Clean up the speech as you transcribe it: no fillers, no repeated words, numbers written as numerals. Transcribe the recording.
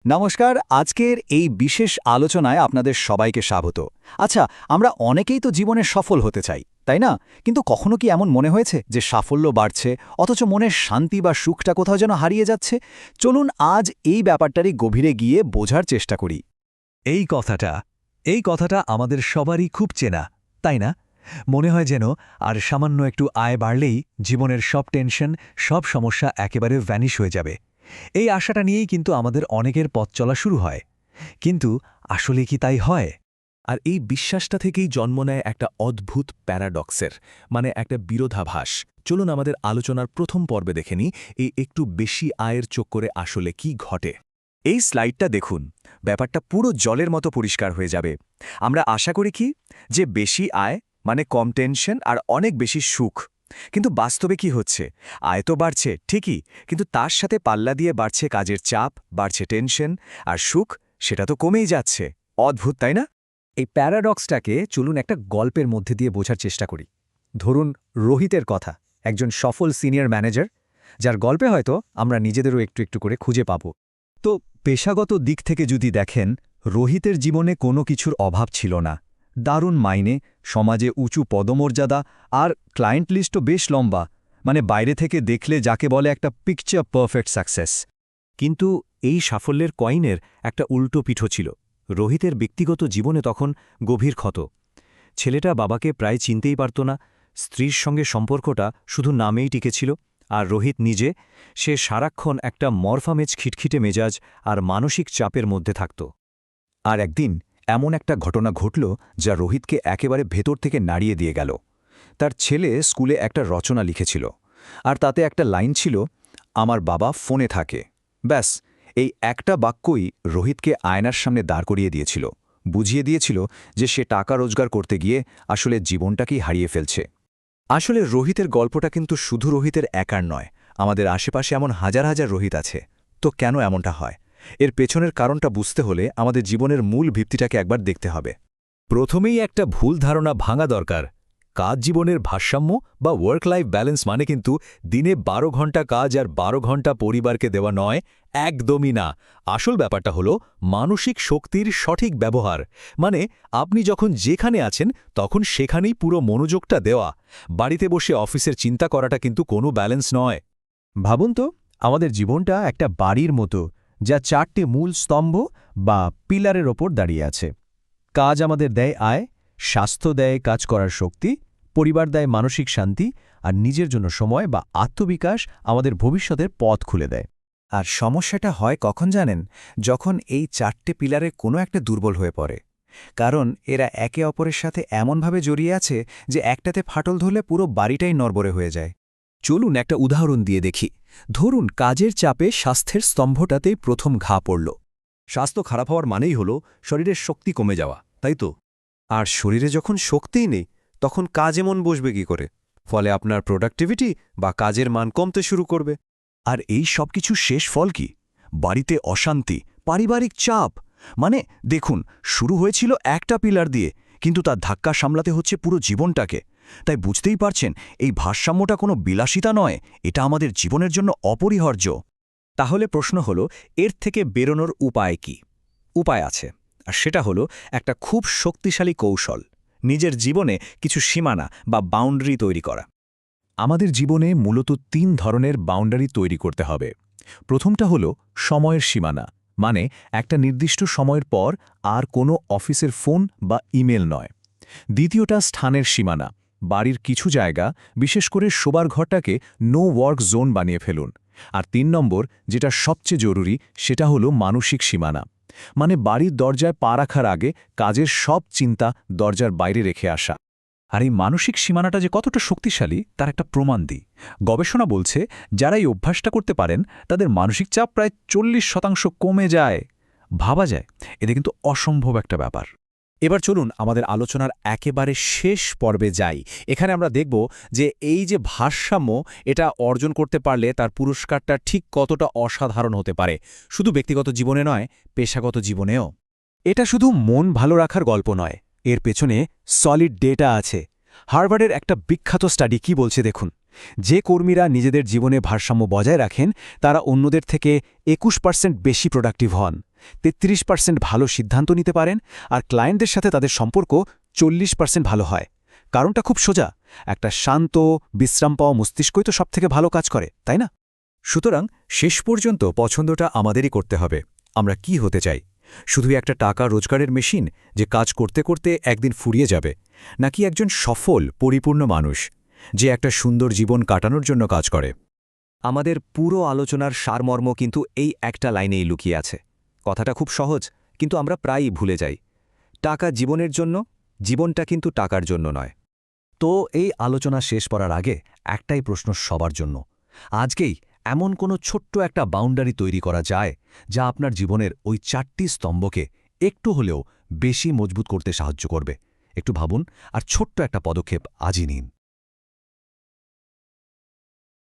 নমস্কার, আজকের এই বিশেষ আলোচনায় আপনাদের সবাইকে স্বাগত। আচ্ছা, আমরা অনেকেই তো জীবনে সফল হতে চাই, তাই না? কিন্তু কখনো কি এমন মনে হয়েছে যে সাফল্য বাড়ছে অথচ মনের শান্তি বা সুখটা কোথাও যেন হারিয়ে যাচ্ছে? চলুন আজ এই ব্যাপারটারই গভীরে গিয়ে বোঝার চেষ্টা করি। এই কথাটা এই কথাটা আমাদের সবারই খুব চেনা, তাই না? মনে হয় যেন আর সামান্য একটু আয় বাড়লেই জীবনের সব টেনশন, সব সমস্যা একেবারে ভ্যানিশ হয়ে যাবে। এই আশাটা নিয়েই কিন্তু আমাদের অনেকের পথ চলা শুরু হয়। কিন্তু আসলে কি তাই হয়? আর এই বিশ্বাসটা থেকেই জন্ম নেয় একটা অদ্ভুত প্যারাডক্সের, মানে একটা বিরোধাভাস। চলুন আমাদের আলোচনার প্রথম পর্বে দেখে নিই এই একটু বেশি আয়ের চক্করে আসলে কি ঘটে। এই স্লাইডটা দেখুন, ব্যাপারটা পুরো জলের মতো পরিষ্কার হয়ে যাবে। আমরা আশা করি কি যে বেশি আয় মানে কম টেনশন আর অনেক বেশি সুখ। কিন্তু বাস্তবে কি হচ্ছে? আয় তো বাড়ছে ঠিকই, কিন্তু তার সাথে পাল্লা দিয়ে বাড়ছে কাজের চাপ, বাড়ছে টেনশন, আর সুখ সেটা তো কমেই যাচ্ছে। অদ্ভুত, তাই না? এই প্যারাডক্সটাকে চলুন একটা গল্পের মধ্যে দিয়ে বোঝার চেষ্টা করি। ধরুন রোহিতের কথা, একজন সফল সিনিয়র ম্যানেজার, যার গল্পে হয়তো আমরা নিজেদেরও একটু একটু করে খুঁজে পাব। তো পেশাগত দিক থেকে যদি দেখেন, রোহিতের জীবনে কোনো কিছুর অভাব ছিল না। দারুণ মাইনে, সমাজে উঁচু পদমর্যাদা, আর ক্লায়েন্ট লিস্টও বেশ লম্বা, মানে বাইরে থেকে দেখলে যাকে বলে একটা পিকচার পারফেক্ট সাকসেস। কিন্তু এই সাফল্যের কয়েনের একটা উল্টো পিঠো ছিল। রোহিতের ব্যক্তিগত জীবনে তখন গভীর ক্ষত। ছেলেটা বাবাকে প্রায় চিনতেই পারত না, স্ত্রীর সঙ্গে সম্পর্কটা শুধু নামেই টিকেছিল, আর রোহিত নিজে, সে সারাক্ষণ একটা মরফামেজ খিটখিটে মেজাজ আর মানসিক চাপের মধ্যে থাকত। আর একদিন এমন একটা ঘটনা ঘটল যা রোহিতকে একেবারে ভেতর থেকে নাড়িয়ে দিয়ে গেল। তার ছেলে স্কুলে একটা রচনা লিখেছিল, আর তাতে একটা লাইন ছিল, আমার বাবা ফোনে থাকে। ব্যাস, এই একটা বাক্যই রোহিতকে আয়নার সামনে দাঁড় করিয়ে দিয়েছিল, বুঝিয়ে দিয়েছিল যে সে টাকা রোজগার করতে গিয়ে আসলে জীবনটাকেই হারিয়ে ফেলছে। আসলে রোহিতের গল্পটা কিন্তু শুধু রোহিতের একার নয়, আমাদের আশেপাশে এমন হাজার হাজার রোহিত আছে। তো কেন এমনটা হয়? এর পেছনের কারণটা বুঝতে হলে আমাদের জীবনের মূল ভিত্তিটাকে একবার দেখতে হবে। প্রথমেই একটা ভুল ধারণা ভাঙা দরকার। কাজ জীবনের ভারসাম্য বা ওয়ার্ক লাইফ ব্যালেন্স মানে কিন্তু দিনে ১২ ঘন্টা কাজ আর ১২ ঘন্টা পরিবারকে দেওয়া নয়, একদমই না। আসল ব্যাপারটা হলো মানসিক শক্তির সঠিক ব্যবহার। মানে আপনি যখন যেখানে আছেন তখন সেখানেই পুরো মনোযোগটা দেওয়া। বাড়িতে বসে অফিসের চিন্তা করাটা কিন্তু কোনো ব্যালেন্স নয়। ভাবুন তো, আমাদের জীবনটা একটা বাড়ির মতো, যা 4টে মূল স্তম্ভ বা পিলারের ওপর দাঁড়িয়ে আছে। কাজ আমাদের দেয় আয়, স্বাস্থ্য দেয় কাজ করার শক্তি, পরিবার দেয় মানসিক শান্তি, আর নিজের জন্য সময় বা আত্মবিকাশ আমাদের ভবিষ্যতের পথ খুলে দেয়। আর সমস্যাটা হয় কখন জানেন? যখন এই 4টে পিলারে কোনো একটা দুর্বল হয়ে পড়ে। কারণ এরা একে অপরের সাথে এমনভাবে জড়িয়ে আছে যে একটাতে ফাটল ধরলে পুরো বাড়িটাই নড়বড়ে হয়ে যায়। চলুন একটা উদাহরণ দিয়ে দেখি। ধরুন কাজের চাপে স্বাস্থ্যের স্তম্ভটাতেই প্রথম ঘা পড়ল। স্বাস্থ্য খারাপ হওয়ার মানেই হলো শরীরের শক্তি কমে যাওয়া, তাই তো? আর শরীরে যখন শক্তিই নেই, তখন কাজে মন বসবে কি করে? ফলে আপনার প্রোডাক্টিভিটি বা কাজের মান কমতে শুরু করবে। আর এই সব কিছু শেষ ফল কি? বাড়িতে অশান্তি, পারিবারিক চাপ। মানে দেখুন, শুরু হয়েছিল একটা পিলার দিয়ে, কিন্তু তার ধাক্কা সামলাতে হচ্ছে পুরো জীবনটাকে। তাই বুঝতেই পারছেন, এই ভারসাম্যটা কোনো বিলাসিতা নয়, এটা আমাদের জীবনের জন্য অপরিহার্য। তাহলে প্রশ্ন হলো, এর থেকে বেরোনোর উপায় কি? উপায় আছে, আর সেটা হলো একটা খুব শক্তিশালী কৌশল, নিজের জীবনে কিছু সীমানা বা বাউন্ডারি তৈরি করা। আমাদের জীবনে মূলত 3 ধরনের বাউন্ডারি তৈরি করতে হবে। প্রথমটা হলো সময়ের সীমানা, মানে একটা নির্দিষ্ট সময়ের পর আর কোনো অফিসের ফোন বা ইমেল নয়। দ্বিতীয়টা স্থানের সীমানা, বাড়ির কিছু জায়গা, বিশেষ করে শোবার ঘরটাকে নো ওয়ার্ক জোন বানিয়ে ফেলুন। আর 3 নম্বর, যেটা সবচেয়ে জরুরি, সেটা হলো মানসিক সীমানা, মানে বাড়ির দরজায় পা রাখার আগে কাজের সব চিন্তা দরজার বাইরে রেখে আসা। আর এই মানসিক সীমানাটা যে কতটা শক্তিশালী তার একটা প্রমাণ দিই। গবেষণা বলছে, যারা এই অভ্যাসটা করতে পারেন তাদের মানসিক চাপ প্রায় 40% কমে যায়। ভাবা যায়, এতে কিন্তু অসম্ভব একটা ব্যাপার। এবার চলুন আমাদের আলোচনার একেবারে শেষ পর্বে যাই। এখানে আমরা দেখব যে এই যে ভারসাম্য, এটা অর্জন করতে পারলে তার পুরস্কারটা ঠিক কতটা অসাধারণ হতে পারে, শুধু ব্যক্তিগত জীবনে নয়, পেশাগত জীবনেও। এটা শুধু মন ভালো রাখার গল্প নয়, এর পেছনে সলিড ডেটা আছে। হার্ভার্ডের একটা বিখ্যাত স্টাডি কি বলছে দেখুন। যে কর্মীরা নিজেদের জীবনে ভারসাম্য বজায় রাখেন তারা অন্যদের থেকে 21% বেশি প্রোডাক্টিভ হন, 33% ভালো সিদ্ধান্ত নিতে পারেন, আর ক্লায়েন্টদের সাথে তাদের সম্পর্ক 40% ভালো হয়। কারণটা খুব সোজা, একটা শান্ত, বিশ্রাম পাওয়া মস্তিষ্কই তো সবথেকে ভালো কাজ করে, তাই না? সুতরাং শেষ পর্যন্ত পছন্দটা আমাদেরই করতে হবে। আমরা কি হতে চাই? শুধু একটা টাকা রোজগারের মেশিন যে কাজ করতে করতে একদিন ফুরিয়ে যাবে, নাকি একজন সফল, পরিপূর্ণ মানুষ যে একটা সুন্দর জীবন কাটানোর জন্য কাজ করে? আমাদের পুরো আলোচনার সারমর্ম কিন্তু এই একটা লাইনেই লুকিয়ে আছে। কথাটা খুব সহজ, কিন্তু আমরা প্রায়ই ভুলে যাই। টাকা জীবনের জন্য, জীবনটা কিন্তু টাকার জন্য নয়। তো এই আলোচনা শেষ করার আগে একটাই প্রশ্ন সবার জন্য। আজকেই এমন কোনো ছোট্ট একটা বাউন্ডারি তৈরি করা যায় যা আপনার জীবনের ওই 4টি স্তম্ভকে একটু হলেও বেশি মজবুত করতে সাহায্য করবে? একটু ভাবুন আর ছোট্ট একটা পদক্ষেপ আজই নিন।